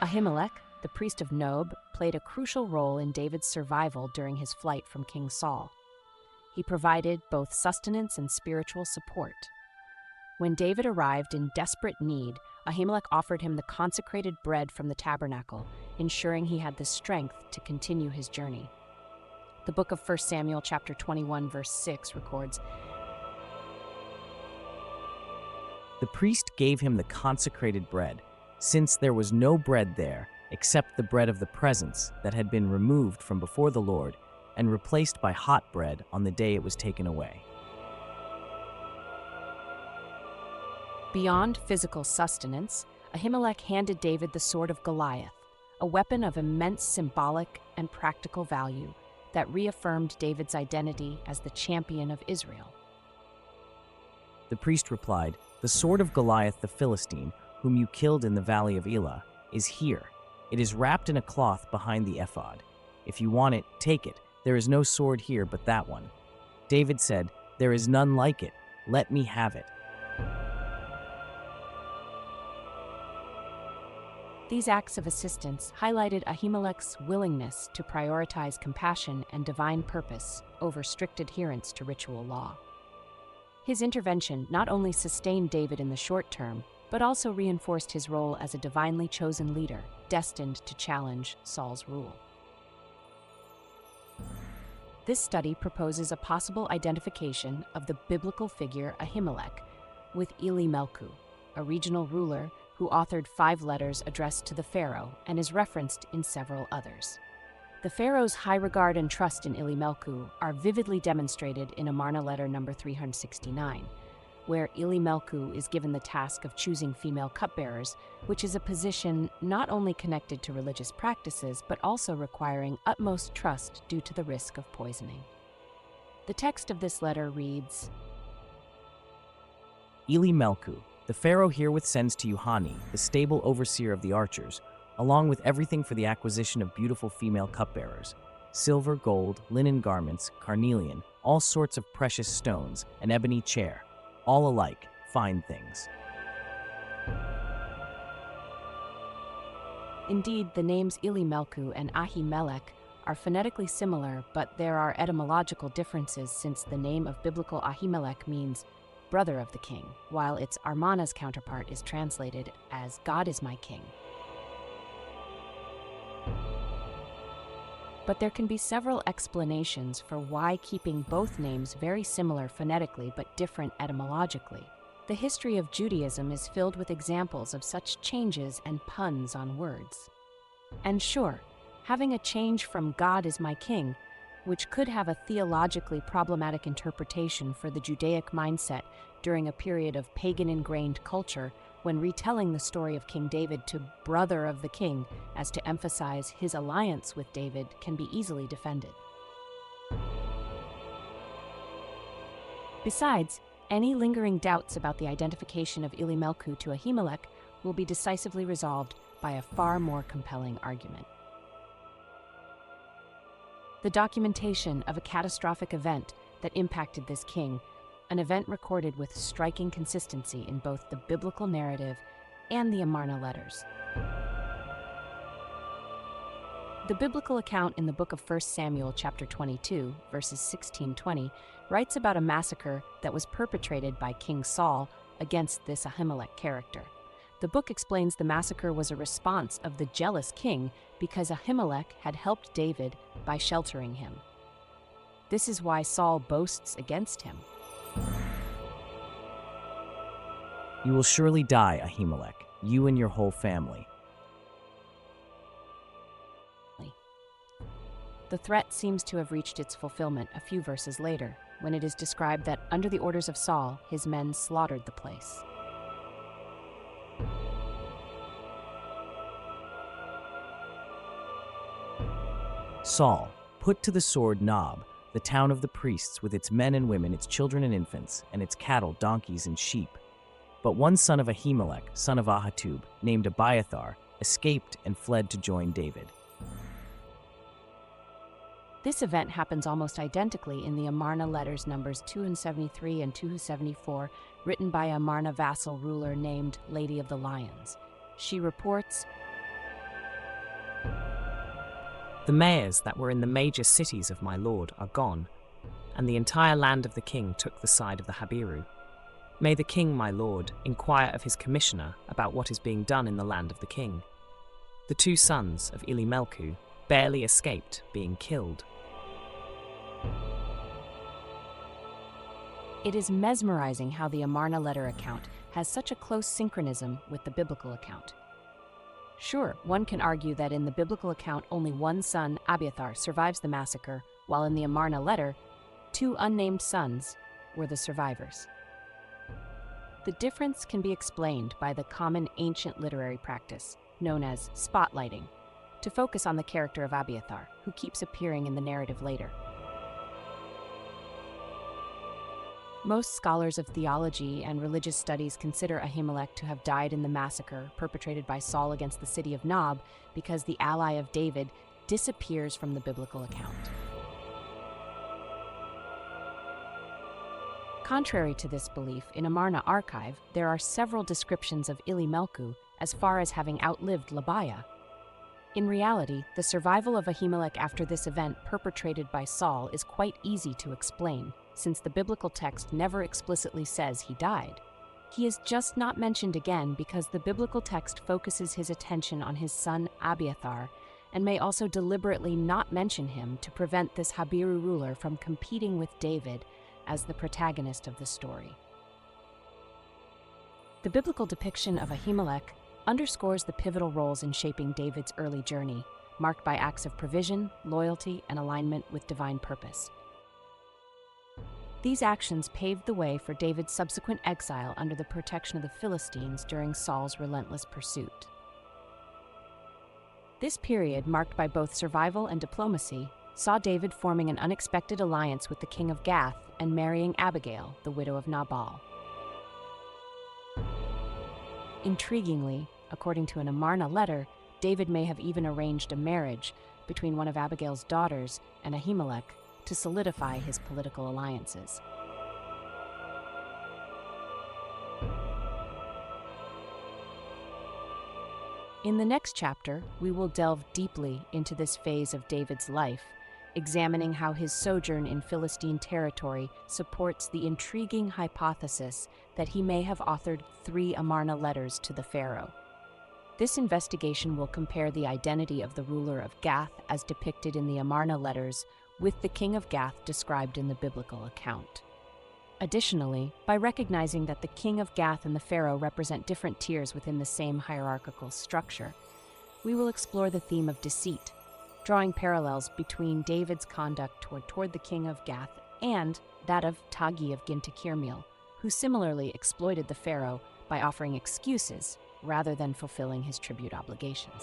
Ahimelech, the priest of Nob, played a crucial role in David's survival during his flight from King Saul. He provided both sustenance and spiritual support. When David arrived in desperate need, Ahimelech offered him the consecrated bread from the tabernacle, ensuring he had the strength to continue his journey. The book of 1 Samuel chapter 21 verse 6 records, The priest gave him the consecrated bread, since there was no bread there except the bread of the presence that had been removed from before the Lord and replaced by hot bread on the day it was taken away. Beyond physical sustenance, Ahimelech handed David the sword of Goliath, a weapon of immense symbolic and practical value that reaffirmed David's identity as the champion of Israel. The priest replied, The sword of Goliath the Philistine, whom you killed in the valley of Elah, is here. It is wrapped in a cloth behind the ephod. If you want it, take it. There is no sword here but that one. David said, There is none like it. Let me have it. These acts of assistance highlighted Ahimelech's willingness to prioritize compassion and divine purpose over strict adherence to ritual law. His intervention not only sustained David in the short term, but also reinforced his role as a divinely chosen leader, destined to challenge Saul's rule. This study proposes a possible identification of the biblical figure Ahimelech with Ili-milku, a regional ruler who authored 5 letters addressed to the pharaoh and is referenced in several others. The pharaoh's high regard and trust in Ili-milku are vividly demonstrated in Amarna Letter number 369, where Ili-milku is given the task of choosing female cupbearers, which is a position not only connected to religious practices, but also requiring utmost trust due to the risk of poisoning. The text of this letter reads, Ili-milku, the pharaoh herewith sends to you Hani, the stable overseer of the archers, along with everything for the acquisition of beautiful female cupbearers, silver, gold, linen garments, carnelian, all sorts of precious stones, an ebony chair, all alike, fine things. Indeed, the names Ili-milku and Ahimelech are phonetically similar, but there are etymological differences since the name of biblical Ahimelech means brother of the king, while its Amarna's counterpart is translated as God is my king. But there can be several explanations for why keeping both names very similar phonetically but different etymologically. The history of Judaism is filled with examples of such changes and puns on words. And sure, having a change from God is my king, which could have a theologically problematic interpretation for the Judaic mindset during a period of pagan-ingrained culture when retelling the story of King David to brother of the king as to emphasize his alliance with David can be easily defended. Besides, any lingering doubts about the identification of Ili-milku to Ahimelech will be decisively resolved by a far more compelling argument. The documentation of a catastrophic event that impacted this king, an event recorded with striking consistency in both the biblical narrative and the Amarna Letters. The biblical account in the book of 1 Samuel chapter 22, verses 16-20, writes about a massacre that was perpetrated by King Saul against this Ahimelech character. The book explains the massacre was a response of the jealous king because Ahimelech had helped David by sheltering him. This is why Saul boasts against him. You will surely die, Ahimelech, you and your whole family. The threat seems to have reached its fulfillment a few verses later, when it is described that under the orders of Saul, his men slaughtered the place. Saul put to the sword Nob, the town of the priests, with its men and women, its children and infants, and its cattle, donkeys, and sheep. But one son of Ahimelech, son of Ahitub, named Abiathar, escaped and fled to join David. This event happens almost identically in the Amarna Letters numbers 273 and 274, written by a Amarna vassal ruler named Lady of the Lions. She reports, The mayors that were in the major cities of my lord are gone, and the entire land of the king took the side of the Habiru. May the king, my lord, inquire of his commissioner about what is being done in the land of the king. The 2 sons of Ili-milku barely escaped being killed. It is mesmerizing how the Amarna letter account has such a close synchronism with the biblical account. Sure, one can argue that in the biblical account only one son, Abiathar, survives the massacre, while in the Amarna letter, 2 unnamed sons were the survivors. The difference can be explained by the common ancient literary practice, known as spotlighting, to focus on the character of Abiathar, who keeps appearing in the narrative later. Most scholars of theology and religious studies consider Ahimelech to have died in the massacre perpetrated by Saul against the city of Nob because the ally of David disappears from the biblical account. Contrary to this belief, in Amarna archive, there are several descriptions of Ili-milku as far as having outlived Labiah. In reality, the survival of Ahimelech after this event perpetrated by Saul is quite easy to explain, since the biblical text never explicitly says he died. He is just not mentioned again because the biblical text focuses his attention on his son Abiathar and may also deliberately not mention him to prevent this Habiru ruler from competing with David as the protagonist of the story. The biblical depiction of Ahimelech underscores the pivotal roles in shaping David's early journey, marked by acts of provision, loyalty, and alignment with divine purpose. These actions paved the way for David's subsequent exile under the protection of the Philistines during Saul's relentless pursuit. This period, marked by both survival and diplomacy, saw David forming an unexpected alliance with the king of Gath and marrying Abigail, the widow of Nabal. Intriguingly, according to an Amarna letter, David may have even arranged a marriage between one of Abigail's daughters and Ahimelech to solidify his political alliances. In the next chapter, we will delve deeply into this phase of David's life, examining how his sojourn in Philistine territory supports the intriguing hypothesis that he may have authored 3 Amarna letters to the pharaoh. This investigation will compare the identity of the ruler of Gath as depicted in the Amarna letters with the king of Gath described in the biblical account. Additionally, by recognizing that the king of Gath and the pharaoh represent different tiers within the same hierarchical structure, we will explore the theme of deceit, drawing parallels between David's conduct toward the king of Gath and that of Tagi of Gintikirmiel, who similarly exploited the pharaoh by offering excuses rather than fulfilling his tribute obligations.